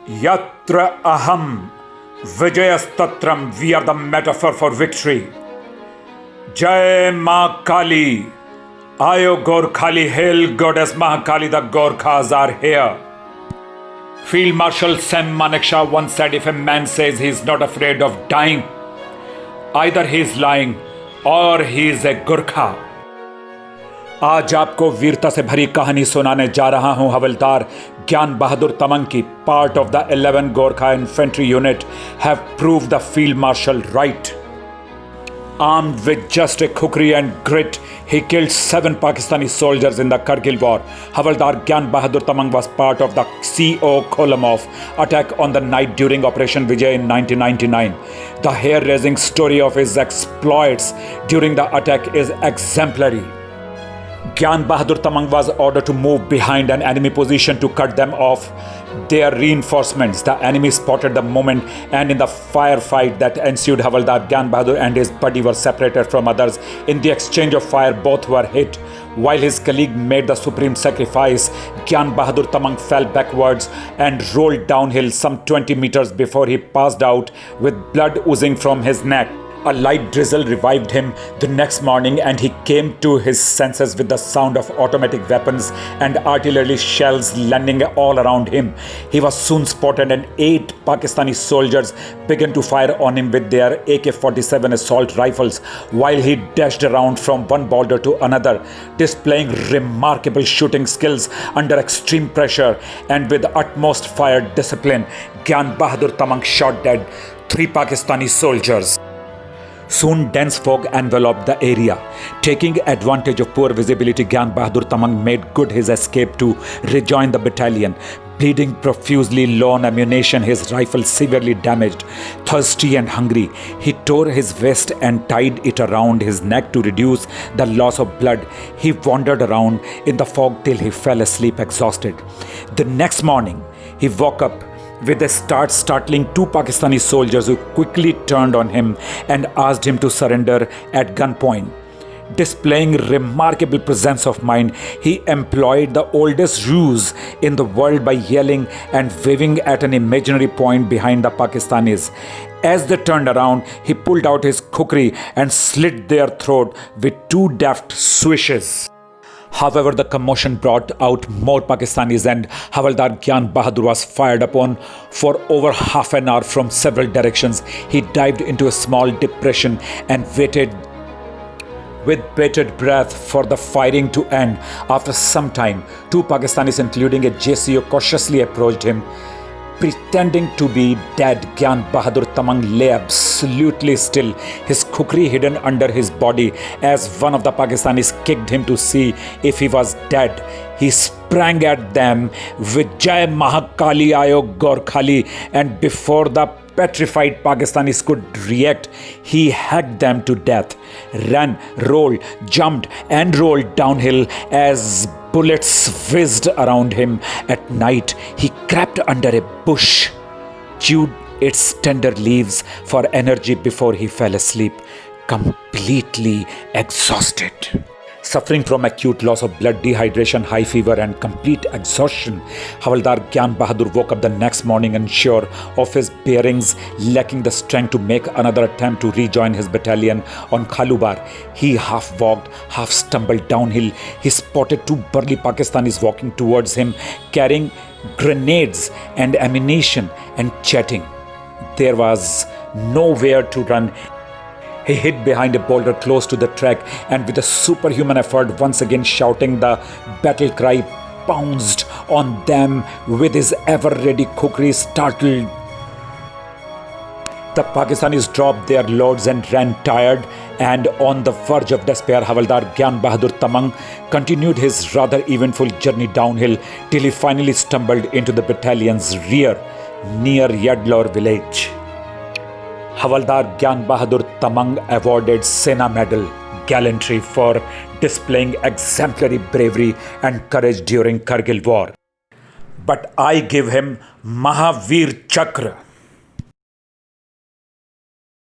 Yatra aham vijayastatram, we are the metaphor for victory. Jai Ma Kali, Ayo Gorkhali, hail goddess Mahakali, the Gorkhas are here. Field Marshal Sam Manekshaw once said, if a man says he is not afraid of dying, either he is lying or he is a Gorkha. आज आपको वीरता से भरी कहानी सुनाने जा रहा हूं हवलदार ज्ञान बहादुर तमंग की. Part of the 11 Gorkha infantry unit have proved the field marshal right. Armed with just a kukri and grit, he killed 7 Pakistani soldiers in the Kargil war. Havaldar Gyan Bahadur Tamang was part of the CO column of attack on the night during Operation Vijay in 1999. The hair-raising story of his exploits during the attack is exemplary. Gyan Bahadur Tamang was ordered to move behind an enemy position to cut them off their reinforcements. The enemy spotted the moment, and in the firefight that ensued, Havaldar Gyan Bahadur and his buddy were separated from others. In the exchange of fire, both were hit. While his colleague made the supreme sacrifice, Gyan Bahadur Tamang fell backwards and rolled downhill some 20 meters before he passed out with blood oozing from his neck. A light drizzle revived him the next morning, and he came to his senses with the sound of automatic weapons and artillery shells landing all around him. He was soon spotted, and 8 Pakistani soldiers began to fire on him with their AK-47 assault rifles while he dashed around from one boulder to another, displaying remarkable shooting skills under extreme pressure and with utmost fire discipline. Gyan Bahadur Tamang shot dead 3 Pakistani soldiers. Soon dense fog enveloped the area. Taking advantage of poor visibility, Gyan Bahadur Tamang made good his escape to rejoin the battalion. Bleeding profusely, low on ammunition, his rifle severely damaged. Thirsty and hungry, he tore his vest and tied it around his neck to reduce the loss of blood. He wandered around in the fog till he fell asleep exhausted. The next morning, he woke up with a start, startling 2 Pakistani soldiers who quickly turned on him and asked him to surrender at gunpoint. Displaying remarkable presence of mind, he employed the oldest ruse in the world by yelling and waving at an imaginary point behind the Pakistanis. As they turned around, he pulled out his kukri and slit their throat with 2 deft swishes. However, the commotion brought out more Pakistanis, and Havaldar Gyan Bahadur was fired upon for over half an hour from several directions. He dived into a small depression and waited with bated breath for the firing to end. After some time, 2 Pakistanis, including a JCO, cautiously approached him. Pretending to be dead, Gyan Bahadur Tamang lay absolutely still, his kukri hidden under his body. As one of the Pakistanis kicked him to see if he was dead, he sprang at them with Jai Mahakali Ayo Gorkhali, and before the petrified Pakistanis could react, he hacked them to death. Ran, rolled, jumped and rolled downhill as bullets whizzed around him. At night, he crept under a bush, chewed its tender leaves for energy before he fell asleep, completely exhausted. Suffering from acute loss of blood, dehydration, high fever and complete exhaustion, Havaldar Gyan Bahadur woke up the next morning unsure of his bearings, lacking the strength to make another attempt to rejoin his battalion on Khalubar. He half walked, half stumbled downhill. He spotted 2 burly Pakistanis walking towards him, carrying grenades and ammunition and chatting. There was nowhere to run. He hid behind a boulder close to the track, and with a superhuman effort, once again shouting the battle cry, pounced on them with his ever-ready kukri. Startled, the Pakistanis dropped their loads and ran tired, and on the verge of despair, Havaldar Gyan Bahadur Tamang continued his rather eventful journey downhill till he finally stumbled into the battalion's rear near Yadlore village. Havaldar Gyan Bahadur Tamang awarded Sena Medal Gallantry for displaying exemplary bravery and courage during Kargil war. But I give him Mahavir Chakra